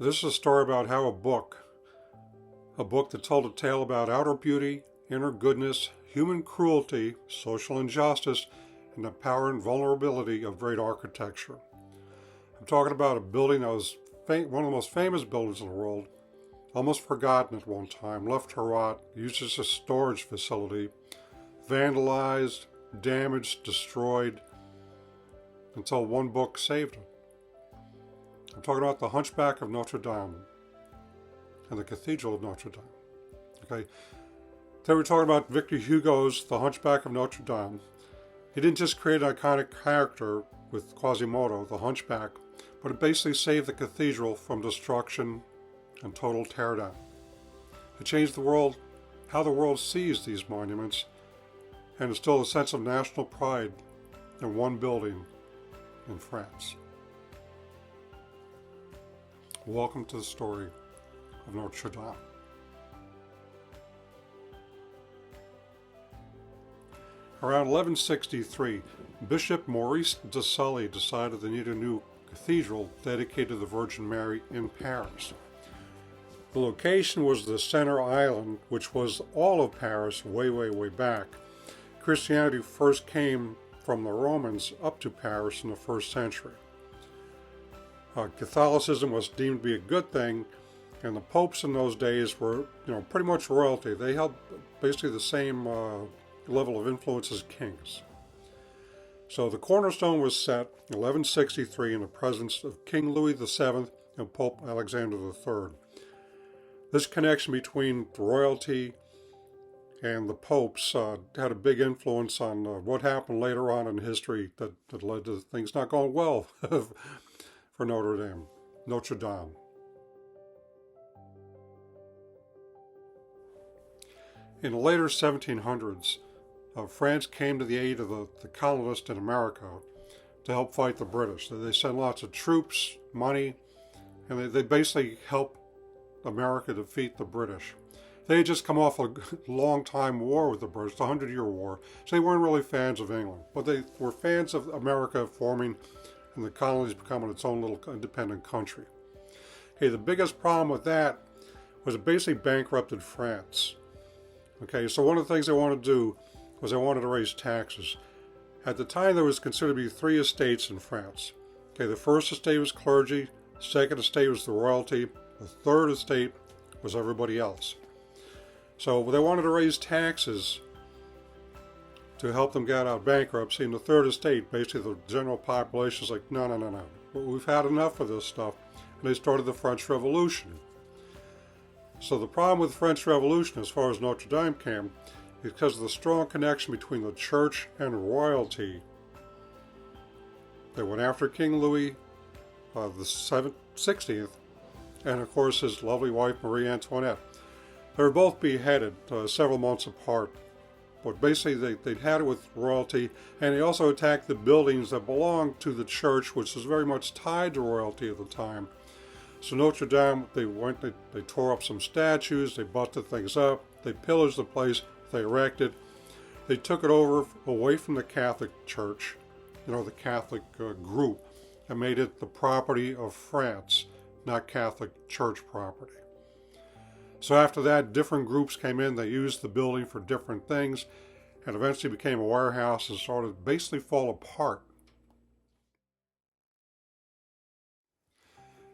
This is a story about how a book that told a tale about outer beauty, inner goodness, human cruelty, social injustice, and the power and vulnerability of great architecture. I'm talking about a building that was one of the most famous buildings in the world, almost forgotten at one time, left to rot, used as a storage facility, vandalized, damaged, destroyed, until one book saved it. I'm talking about the Hunchback of Notre-Dame and the Cathedral of Notre-Dame. Okay, today we're talking about Victor Hugo's The Hunchback of Notre-Dame. He didn't just create an iconic character with Quasimodo, the Hunchback, but it basically saved the cathedral from destruction and total teardown. It changed the world, how the world sees these monuments, and instilled a sense of national pride in one building in France. Welcome to the story of Notre-Dame. Around 1163, Bishop Maurice de Sully decided they needed a new cathedral dedicated to the Virgin Mary in Paris. The location was the center island, which was all of Paris way back. Christianity first came from the Romans up to Paris in the 1st century. Catholicism was deemed to be a good thing, and the popes in those days were, pretty much royalty. They held basically the same level of influence as kings. So the cornerstone was set in 1163 in the presence of King Louis VII and Pope Alexander III. This connection between royalty and the popes had a big influence on what happened later on in history that led to things not going well for Notre-Dame. In the later 1700s, France came to the aid of the colonists in America to help fight the British. They sent lots of troops, money, and they basically helped America defeat the British. They had just come off a long-time war with the British, the 100-Year War, so they weren't really fans of England. But they were fans of America forming and the colonies becoming its own little independent country. Okay, the biggest problem with that was it basically bankrupted France. Okay, so one of the things they wanted to do was they wanted to raise taxes. At the time, there was considered to be 3 estates in France. Okay, the first estate was clergy, the second estate was the royalty, the third estate was everybody else. So they wanted to raise taxes to help them get out of bankruptcy, and the third estate, basically the general population, is like, no. We've had enough of this stuff. And they started the French Revolution. So the problem with the French Revolution, as far as Notre Dame came, is because of the strong connection between the church and royalty. They went after King Louis the 16th, and of course his lovely wife Marie Antoinette. They were both beheaded several months apart. But basically they'd had it with royalty, and they also attacked the buildings that belonged to the church, which was very much tied to royalty at the time. So Notre Dame, they tore up some statues, they busted things up, they pillaged the place, they erected. They took it over away from the Catholic Church, the Catholic group, and made it the property of France, not Catholic Church property. So after that, different groups came in, they used the building for different things, and eventually became a warehouse and started to basically fall apart.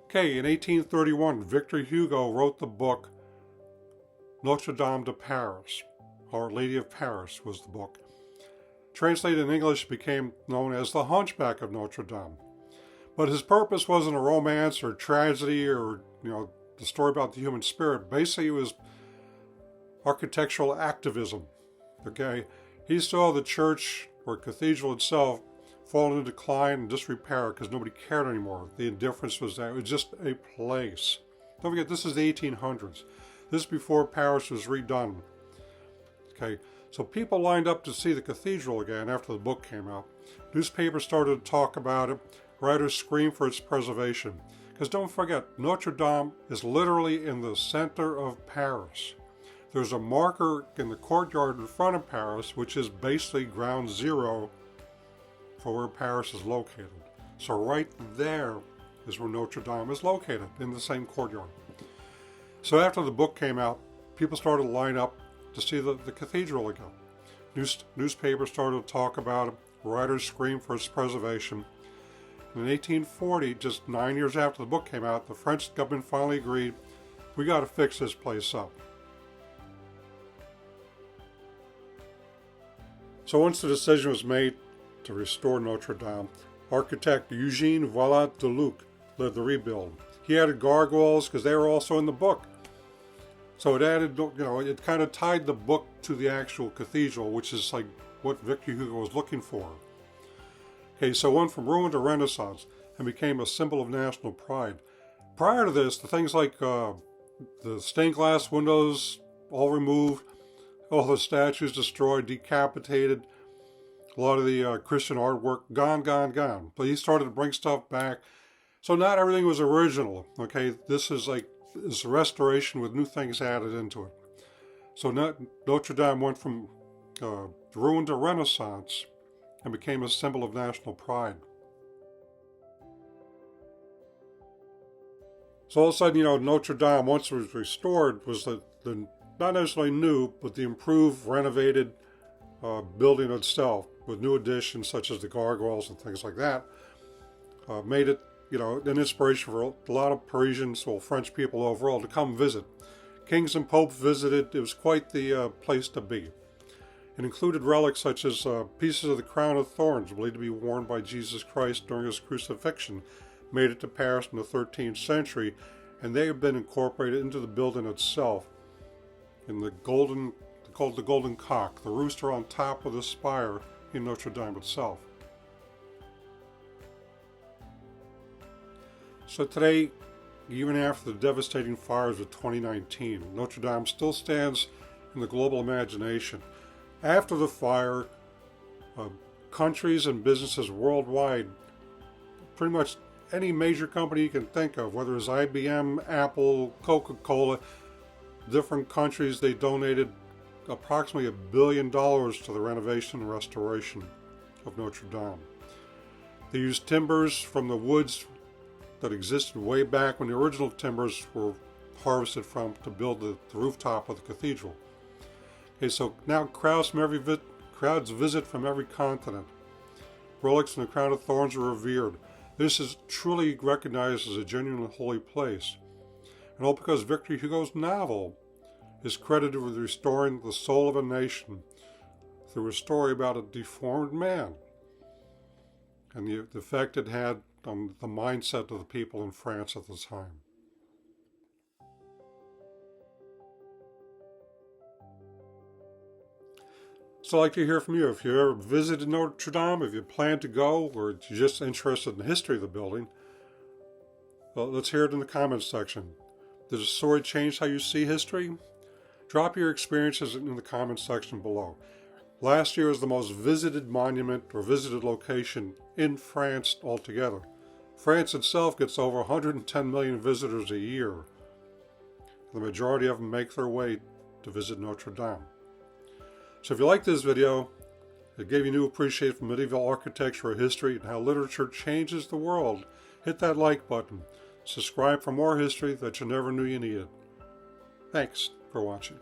Okay, in 1831, Victor Hugo wrote the book Notre-Dame de Paris. Our Lady of Paris was the book. Translated in English, became known as The Hunchback of Notre-Dame. But his purpose wasn't a romance or tragedy or, the story about the human spirit. Basically, it was architectural activism. Okay, he saw the church or cathedral itself fall into decline and disrepair because nobody cared anymore. The indifference was that it was just a place. Don't forget, this is the 1800s. This is before Paris was redone. Okay, so people lined up to see the cathedral again after the book came out. Newspapers started to talk about it. Writers screamed for its preservation. Because don't forget, Notre Dame is literally in the center of Paris. There's a marker in the courtyard in front of Paris, which is basically ground zero for where Paris is located. So right there is where Notre-Dame is located, in the same courtyard. So after the book came out, people started to line up to see the cathedral again. Newspapers started to talk about it. Writers screamed for its preservation. And in 1840, just 9 years after the book came out, the French government finally agreed, we got to fix this place up. So once the decision was made to restore Notre-Dame, architect Eugène Viollet-le-Duc led the rebuild. He added gargoyles because they were also in the book. So it added, it kind of tied the book to the actual cathedral, which is like what Victor Hugo was looking for. Okay, so it went from ruin to Renaissance and became a symbol of national pride. Prior to this, the things like the stained glass windows all removed, all the statues destroyed, decapitated, a lot of the Christian artwork gone. But he started to bring stuff back. So not everything was original, okay? This is a restoration with new things added into it. So Notre-Dame went from ruin to Renaissance and became a symbol of national pride. So all of a sudden, Notre-Dame, once it was restored, was the not necessarily new, but the improved, renovated building itself, with new additions such as the gargoyles and things like that, made it, an inspiration for a lot of Parisians, or French people overall, to come visit. Kings and popes visited. It was quite the place to be. It included relics such as pieces of the Crown of Thorns, believed to be worn by Jesus Christ during his crucifixion, made it to Paris in the 13th century, and they have been incorporated into the building itself. In called the Golden Cock, the rooster on top of the spire in Notre-Dame itself. So today, even after the devastating fires of 2019, Notre-Dame still stands in the global imagination. After the fire, countries and businesses worldwide, pretty much any major company you can think of, whether it's IBM, Apple, Coca-Cola, different countries, they donated approximately $1 billion to the renovation and restoration of Notre-Dame. They used timbers from the woods that existed way back when the original timbers were harvested from to build the rooftop of the cathedral. Okay, so now crowds visit from every continent. Relics in the Crown of Thorns are revered. This is truly recognized as a genuinely holy place. And all because Victor Hugo's novel is credited with restoring the soul of a nation through a story about a deformed man and the effect it had on the mindset of the people in France at the time. So I'd like to hear from you. If you ever visited Notre-Dame, if you plan to go, or you're just interested in the history of the building, well, let's hear it in the comments section. Does the story change how you see history? Drop your experiences in the comments section below. Last year was the most visited monument or visited location in France altogether. France itself gets over 110 million visitors a year. The majority of them make their way to visit Notre-Dame. So if you like this video, it gave you a new appreciation for medieval architecture or history and how literature changes the world, hit that like button. Subscribe for more history that you never knew you needed. Thanks for watching.